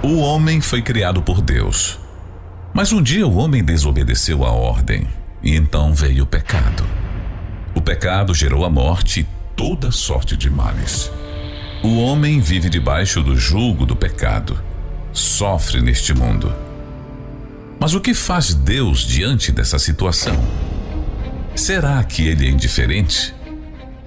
O homem foi criado por Deus. Mas um dia o homem desobedeceu a ordem e então veio o pecado. O pecado gerou a morte e toda sorte de males. O homem vive debaixo do jugo do pecado, sofre neste mundo. Mas o que faz Deus diante dessa situação? Será que ele é indiferente?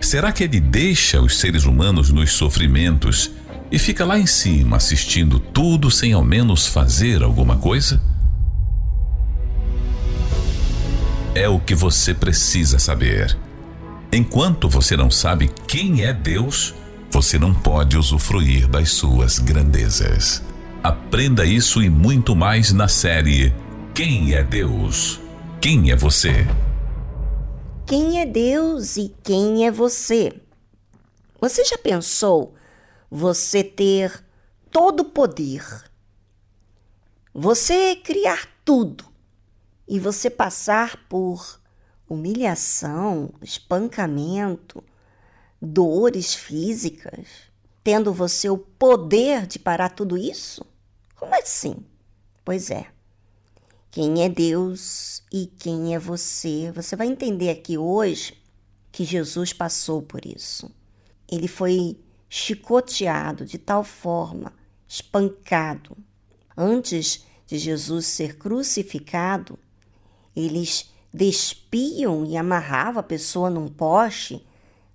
Será que ele deixa os seres humanos nos sofrimentos e fica lá em cima assistindo tudo sem ao menos fazer alguma coisa? É o que você precisa saber. Enquanto você não sabe quem é Deus, você não pode usufruir das suas grandezas. Aprenda isso e muito mais na série Quem é Deus? Quem é você? Quem é Deus e quem é você? Você já pensou você ter todo o poder? Você criar tudo e você passar por humilhação, espancamento, dores físicas, tendo você o poder de parar tudo isso? Como assim? Pois é. Quem é Deus e quem é você? Você vai entender aqui hoje que Jesus passou por isso. Ele foi chicoteado de tal forma, espancado. Antes de Jesus ser crucificado, eles despiam e amarravam a pessoa num poste,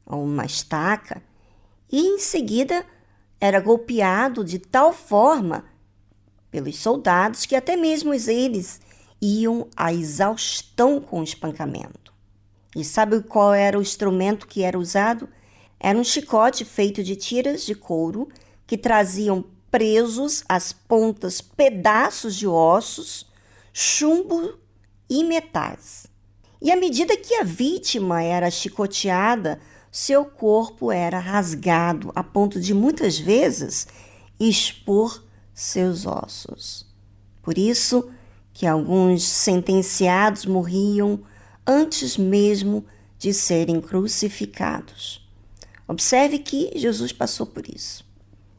a uma estaca, e em seguida era golpeado de tal forma pelos soldados que até mesmo eles iam à exaustão com o espancamento. E sabe qual era o instrumento que era usado? Era um chicote feito de tiras de couro que traziam presos às pontas pedaços de ossos, chumbo e metais. E à medida que a vítima era chicoteada, seu corpo era rasgado a ponto de muitas vezes expor seus ossos. Por isso que alguns sentenciados morriam antes mesmo de serem crucificados. Observe que Jesus passou por isso.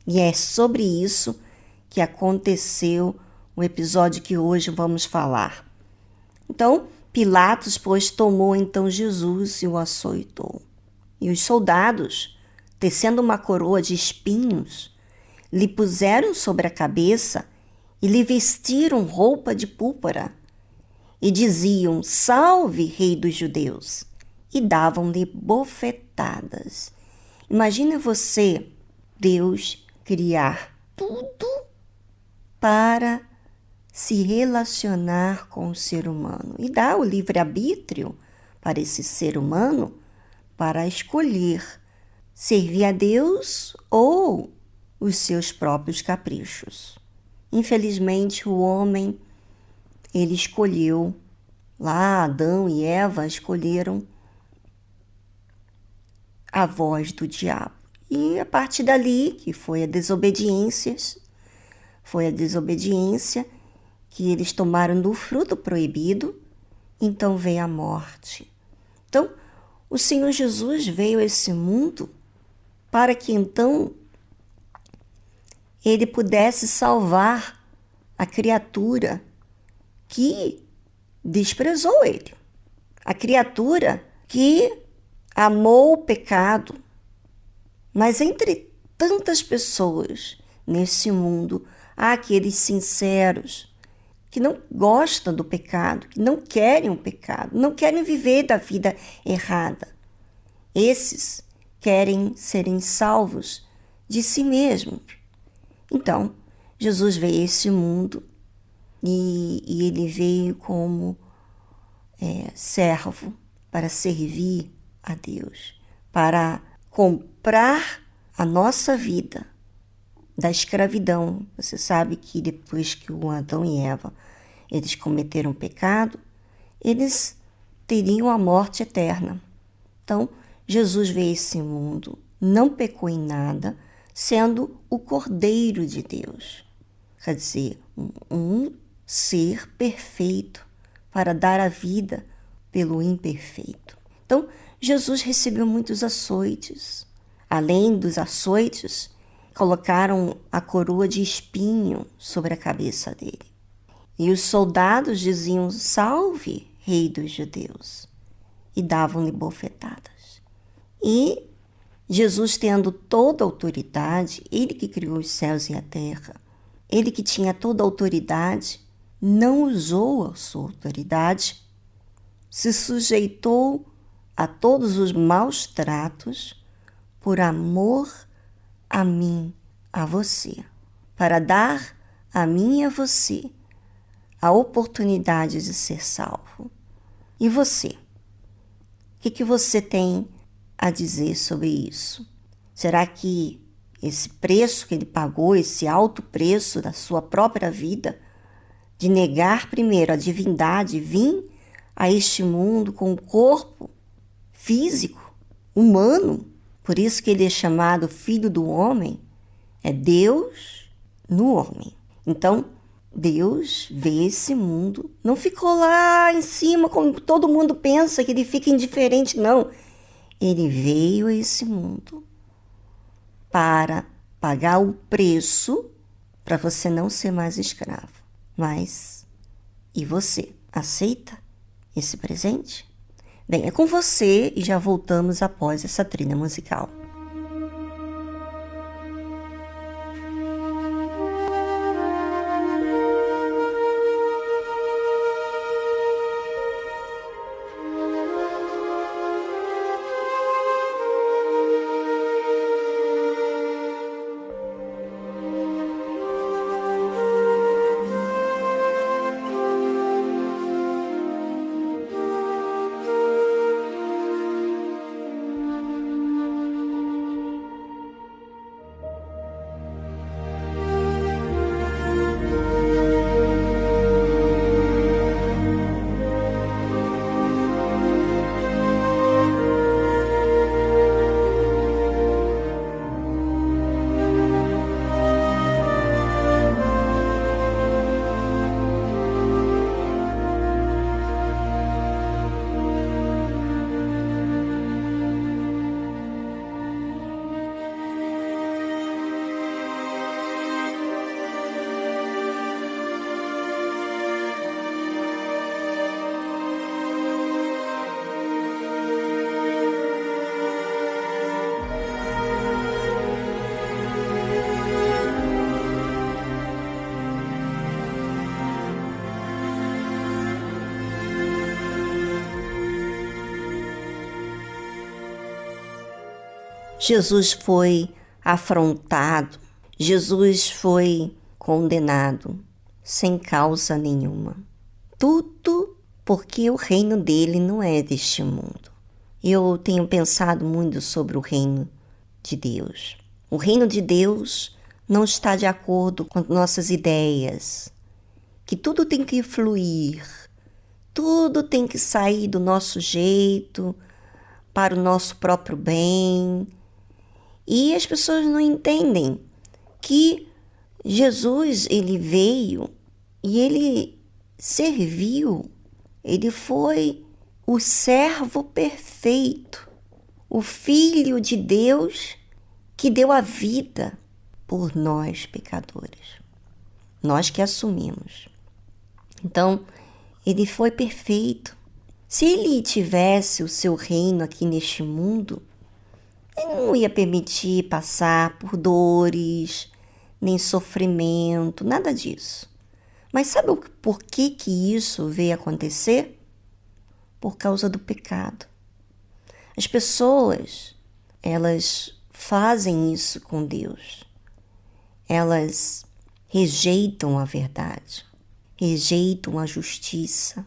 E é sobre isso que aconteceu o episódio que hoje vamos falar. Então, Pilatos, pois, tomou então Jesus e o açoitou. E os soldados, tecendo uma coroa de espinhos, lhe puseram sobre a cabeça e lhe vestiram roupa de púrpura. E diziam, salve, rei dos judeus, e davam-lhe bofetadas. Imagine você, Deus, criar tudo para se relacionar com o ser humano e dar o livre-arbítrio para esse ser humano para escolher servir a Deus ou os seus próprios caprichos. Infelizmente, o homem, ele escolheu, lá Adão e Eva escolheram a voz do diabo. E a partir dali, que foi a desobediência que eles tomaram do fruto proibido, então veio a morte. Então, o Senhor Jesus veio a esse mundo para que então ele pudesse salvar a criatura que desprezou ele. A criatura que amou o pecado. Mas entre tantas pessoas nesse mundo, há aqueles sinceros que não gostam do pecado, que não querem o pecado, não querem viver da vida errada. Esses querem serem salvos de si mesmos. Então, Jesus veio a esse mundo e ele veio como servo para servir a Deus, para comprar a nossa vida da escravidão. Você sabe que depois que o Adão e Eva eles cometeram pecado, eles teriam a morte eterna. Então, Jesus veio a esse mundo, não pecou em nada, sendo o Cordeiro de Deus. Quer dizer, um ser perfeito para dar a vida pelo imperfeito. Então, Jesus recebeu muitos açoites. Além dos açoites, colocaram a coroa de espinho sobre a cabeça dele. E os soldados diziam: salve, rei dos judeus, e davam-lhe bofetadas. E Jesus, tendo toda a autoridade, ele que criou os céus e a terra, ele que tinha toda a autoridade, não usou a sua autoridade, se sujeitou a todos os maus tratos por amor a mim, a você, para dar a mim e a você a oportunidade de ser salvo. E você? O que você tem a dizer sobre isso? Será que esse preço que ele pagou, esse alto preço da sua própria vida, de negar primeiro a divindade, vir a este mundo com um corpo físico, humano, por isso que ele é chamado Filho do Homem, é Deus no homem. Então, Deus vê esse mundo, não ficou lá em cima como todo mundo pensa, que ele fica indiferente, não. Ele veio a esse mundo para pagar o preço para você não ser mais escravo. Mas, e você? Aceita esse presente? Bem, é com você e já voltamos após essa trilha musical. Jesus foi afrontado, Jesus foi condenado sem causa nenhuma. Tudo porque o reino dele não é deste mundo. Eu tenho pensado muito sobre o reino de Deus. O reino de Deus não está de acordo com nossas ideias, que tudo tem que fluir, tudo tem que sair do nosso jeito, para o nosso próprio bem. E as pessoas não entendem que Jesus, ele veio e ele serviu, ele foi o servo perfeito, o Filho de Deus que deu a vida por nós pecadores, nós que assumimos. Então, ele foi perfeito. Se ele tivesse o seu reino aqui neste mundo, ele não ia permitir passar por dores, nem sofrimento, nada disso. Mas sabe por que isso veio acontecer? Por causa do pecado. As pessoas, elas fazem isso com Deus. Elas rejeitam a verdade, rejeitam a justiça,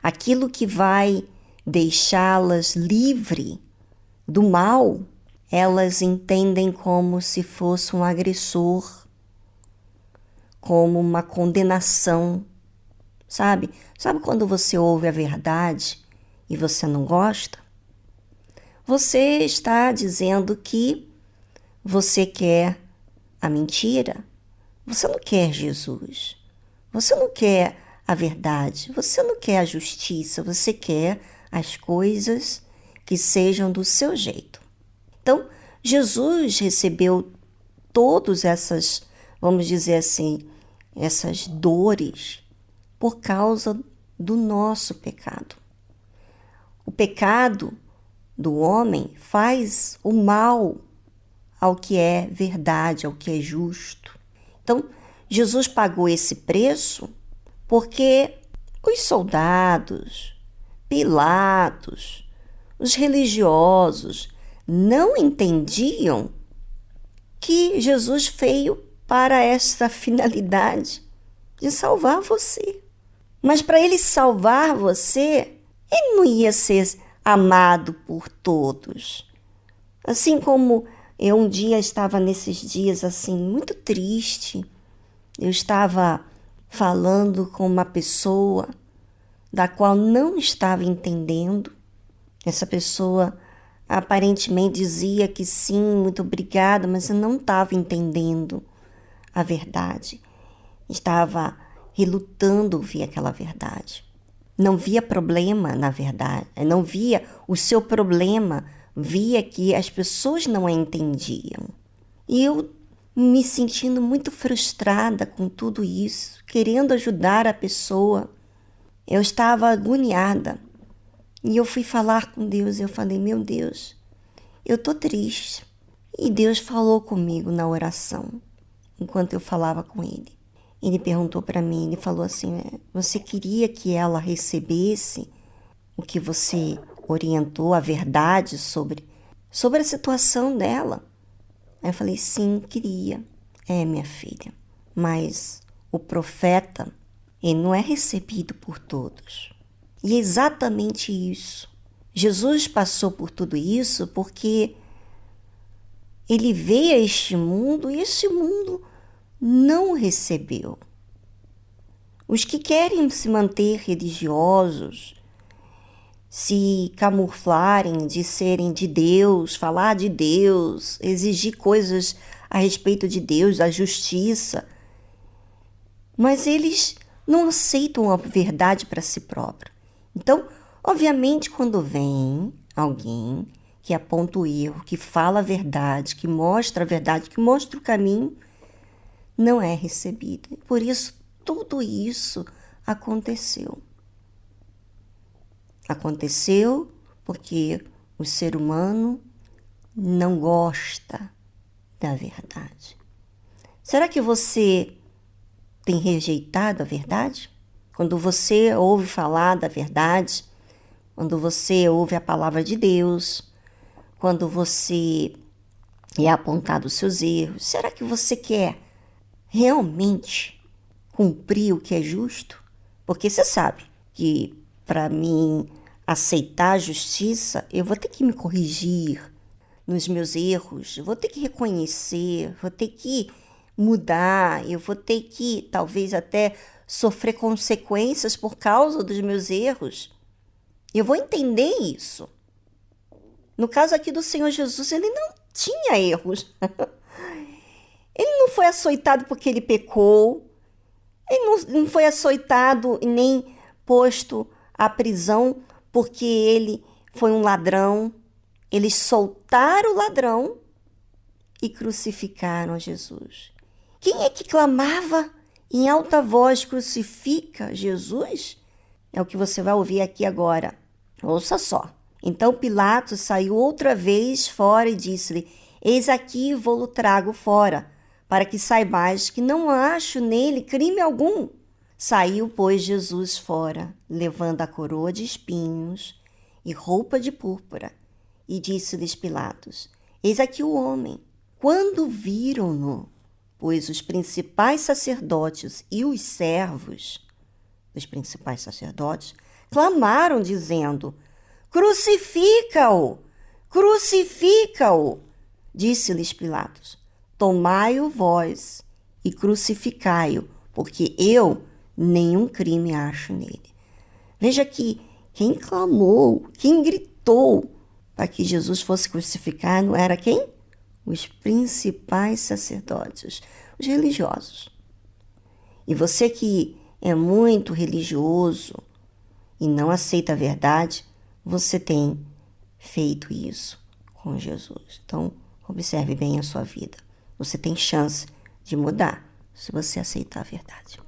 aquilo que vai deixá-las livre do mal, elas entendem como se fosse um agressor, como uma condenação, sabe? Sabe quando você ouve a verdade e você não gosta? Você está dizendo que você quer a mentira, você não quer Jesus, você não quer a verdade, você não quer a justiça, você quer as coisas que sejam do seu jeito. Então, Jesus recebeu todas essas, vamos dizer assim, essas dores por causa do nosso pecado. O pecado do homem faz o mal ao que é verdade, ao que é justo. Então, Jesus pagou esse preço porque os soldados, Pilatos, os religiosos não entendiam que Jesus veio para essa finalidade de salvar você. Mas para ele salvar você, ele não ia ser amado por todos. Assim como eu um dia estava nesses dias assim, muito triste, eu estava falando com uma pessoa da qual não estava entendendo. Essa pessoa aparentemente dizia que sim, muito obrigada, mas eu não estava entendendo a verdade. Estava relutando ouvir aquela verdade. Não via problema na verdade, não via o seu problema, via que as pessoas não a entendiam. E eu me sentindo muito frustrada com tudo isso, querendo ajudar a pessoa. Eu estava agoniada. E eu fui falar com Deus, eu falei, meu Deus, eu estou triste. E Deus falou comigo na oração, enquanto eu falava com Ele. Ele perguntou para mim, ele falou assim, você queria que ela recebesse o que você orientou, a verdade sobre a situação dela? Aí eu falei, sim, queria. Minha filha, mas o profeta, ele não é recebido por todos. E é exatamente isso. Jesus passou por tudo isso porque ele veio a este mundo e este mundo não o recebeu. Os que querem se manter religiosos, se camuflarem de serem de Deus, falar de Deus, exigir coisas a respeito de Deus, da justiça, mas eles não aceitam a verdade para si próprio. Então, obviamente, quando vem alguém que aponta o erro, que fala a verdade, que mostra a verdade, que mostra o caminho, não é recebido. E por isso, tudo isso aconteceu. Aconteceu porque o ser humano não gosta da verdade. Será que você tem rejeitado a verdade? Quando você ouve falar da verdade, quando você ouve a palavra de Deus, quando você é apontado os seus erros, será que você quer realmente cumprir o que é justo? Porque você sabe que para mim aceitar a justiça, eu vou ter que me corrigir nos meus erros, eu vou ter que reconhecer, vou ter que mudar, eu vou ter que talvez até sofrer consequências por causa dos meus erros. Eu vou entender isso. No caso aqui do Senhor Jesus, ele não tinha erros. Ele não foi açoitado porque ele pecou. Ele não foi açoitado e nem posto à prisão porque ele foi um ladrão. Eles soltaram o ladrão e crucificaram Jesus. Quem é que clamava em alta voz, crucifica Jesus? É o que você vai ouvir aqui agora. Ouça só. Então Pilatos saiu outra vez fora e disse-lhe, eis aqui vou-lo trago fora, para que saibais que não acho nele crime algum. Saiu, pois, Jesus fora, levando a coroa de espinhos e roupa de púrpura, e disse-lhes Pilatos, eis aqui o homem. Quando viram-no, pois os principais sacerdotes e os servos dos principais sacerdotes clamaram, dizendo, crucifica-o, crucifica-o. Disse-lhes Pilatos, tomai-o vós e crucificai-o, porque eu nenhum crime acho nele. Veja que quem clamou, quem gritou para que Jesus fosse crucificado era quem? Os principais sacerdotes, os religiosos. E você que é muito religioso e não aceita a verdade, você tem feito isso com Jesus. Então, observe bem a sua vida. Você tem chance de mudar se você aceitar a verdade.